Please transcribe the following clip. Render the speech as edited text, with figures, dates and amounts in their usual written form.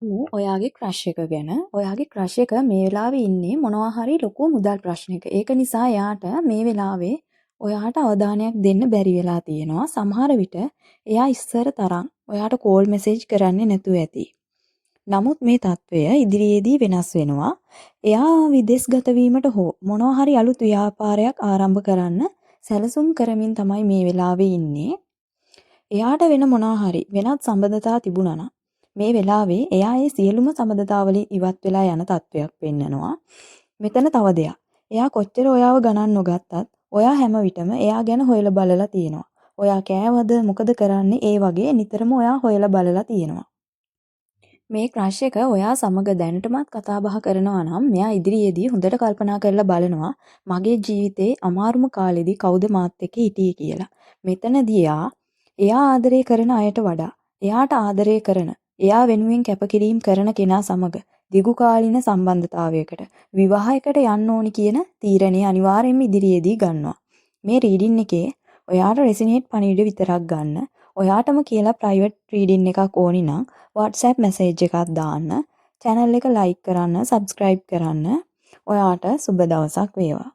ඔයාගේ ක්‍රෂ් එක ගැන. ඔයාගේ ක්‍රෂ් එක මේ වෙලාවේ ඉන්නේ මොනවා හරි ලොකු මුදල් ප්‍රශ්නයක. ඒක නිසා එයාට මේ වෙලාවේ ඔයාට අවධානයක් දෙන්න බැරි වෙලා තියෙනවා. සමහර විට එයා ඉස්සර තරම් ඔයාට කෝල් මෙසේජ් කරන්නේ නැතුව ඇති. නමුත් මේ తත්වය ඉදිරියේදී වෙනස් වෙනවා. එයා විදේශගත වීමට හෝ මොනවා හරි අලුත් ව්‍යාපාරයක් ආරම්භ කරන්න සැලසුම් කරමින් තමයි මේ වෙලාවේ ඉන්නේ. එයාට වෙන මොනවා හරි වෙනත් සම්බන්ධතා තිබුණා නම් මේ වෙලාවේ එයා ඒ සියලුම සම්බන්ධතාවලින් ඉවත් වෙලා යන තත්වයක් පෙන්නනවා. මෙතන තව දෙයක්. එයා කොච්චර ඔයාව ගණන් නොගත්තත් ඔයා හැම විටම එයා ගැන හොයලා බලලා තියෙනවා. ඔයා කෑවද මොකද කරන්නේ ඒ වගේ නිතරම ඔයා හොයලා බලලා තියෙනවා. මේ ක්‍රෂ් එක ඔයා සමග දැනටමත් කතා බහ කරනවා නම් මෙයා ඉදිරියේදී හොඳට කල්පනා කරලා බලනවා මගේ ජීවිතේ අමාරුම කාලෙදී කවුද මාත් එක්ක හිටියේ කියලා. මෙතනදී එයා ආදරය කරන අයට වඩා එයාට ආදරය කරන එයා වෙනුවෙන් කැපකිරීම කරන කෙනා සමග දිගුකාලීන සම්බන්ධතාවයකට විවාහයකට යන්න ඕනි කියන තීරණය අනිවාර්යයෙන්ම ඉදිරියේදී ගන්නවා. මේ රීඩින් එකේ ඔයාට රෙසිනේට් පණිවිඩ විතරක් ගන්න. ඔයාටම කියලා ප්‍රයිවට් රීඩින් එකක් ඕනි නම් WhatsApp මැසේජ් එකක් දාන්න. channel එක like කරන්න, subscribe කරන්න. ඔයාට සුබ දවසක් වේවා.